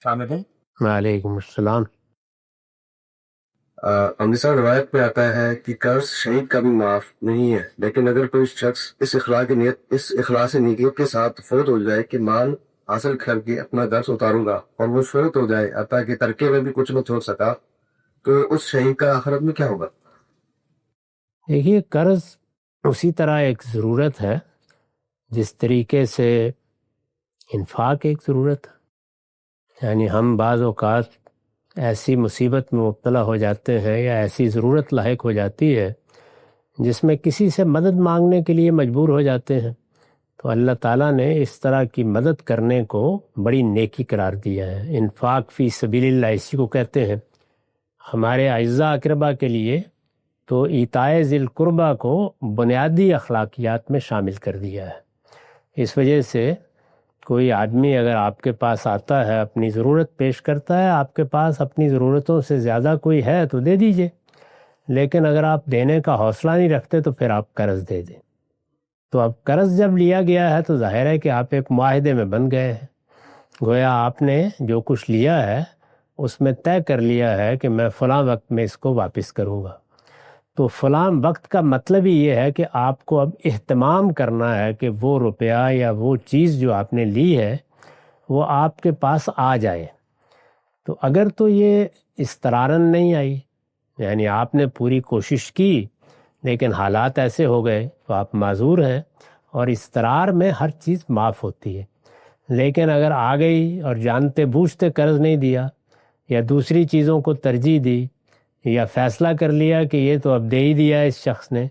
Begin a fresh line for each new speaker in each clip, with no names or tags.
السلام علیکم۔
وعلیکم السلام۔
امرتسر روایت میں آتا ہے کہ قرض شہید کا بھی معاف نہیں ہے، لیکن اگر کوئی شخص اس اخلاص نیت کے ساتھ فوت ہو جائے کہ مال حاصل کر کے اپنا قرض اتاروں گا، اور وہ فوت ہو جائے حتیٰ کہ ترکے میں بھی کچھ نہ چھوڑ سکا، تو اس شہید کا آخرت میں کیا ہوگا؟
دیکھیے، قرض اسی طرح ایک ضرورت ہے جس طریقے سے انفاق ایک ضرورت ہے۔ یعنی ہم بعض اوقات ایسی مصیبت میں مبتلا ہو جاتے ہیں یا ایسی ضرورت لاحق ہو جاتی ہے جس میں کسی سے مدد مانگنے کے لیے مجبور ہو جاتے ہیں، تو اللہ تعالیٰ نے اس طرح کی مدد کرنے کو بڑی نیکی قرار دیا ہے۔ انفاق فی سبیل اللہ اسی کو کہتے ہیں۔ ہمارے اعزاء اقربا کے لیے تو ایتائے ذی القربہ کو بنیادی اخلاقیات میں شامل کر دیا ہے۔ اس وجہ سے کوئی آدمی اگر آپ کے پاس آتا ہے، اپنی ضرورت پیش کرتا ہے، آپ کے پاس اپنی ضرورتوں سے زیادہ کوئی ہے تو دے دیجئے، لیکن اگر آپ دینے کا حوصلہ نہیں رکھتے تو پھر آپ قرض دے دیں۔ تو اب قرض جب لیا گیا ہے تو ظاہر ہے کہ آپ ایک معاہدے میں بن گئے ہیں، گویا آپ نے جو کچھ لیا ہے اس میں طے کر لیا ہے کہ میں فلاں وقت میں اس کو واپس کروں گا۔ تو فلاں وقت کا مطلب ہی یہ ہے کہ آپ کو اب اہتمام کرنا ہے کہ وہ روپیہ یا وہ چیز جو آپ نے لی ہے وہ آپ کے پاس آ جائے۔ تو اگر تو یہ اضطرارً نہیں آئی، یعنی آپ نے پوری کوشش کی لیکن حالات ایسے ہو گئے تو آپ معذور ہیں، اور اضطرار میں ہر چیز معاف ہوتی ہے۔ لیکن اگر آ گئی اور جانتے بوجھتے قرض نہیں دیا یا دوسری چیزوں کو ترجیح دی یا فیصلہ کر لیا کہ یہ تو اب دے ہی دیا اس شخص نے،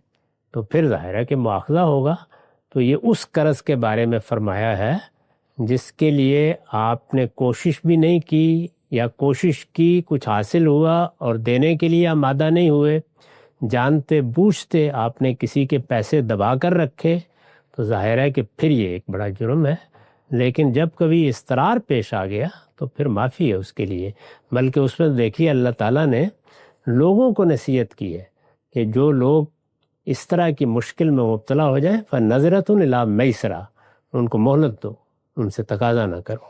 تو پھر ظاہر ہے کہ مواخذہ ہوگا۔ تو یہ اس قرض کے بارے میں فرمایا ہے جس کے لیے آپ نے کوشش بھی نہیں کی، یا کوشش کی کچھ حاصل ہوا اور دینے کے لیے آمادہ نہیں ہوئے، جانتے بوجھتے آپ نے کسی کے پیسے دبا کر رکھے، تو ظاہر ہے کہ پھر یہ ایک بڑا جرم ہے۔ لیکن جب کبھی اضطرار پیش آ گیا تو پھر معافی ہے اس کے لیے۔ بلکہ اس میں دیکھیے اللہ تعالیٰ نے لوگوں کو نصیحت کی ہے کہ جو لوگ اس طرح کی مشکل میں مبتلا ہو جائیں فَنَظِرَةٌ إِلَىٰ مَيْسَرَةٍ، ان کو مہلت دو، ان سے تقاضا نہ کرو۔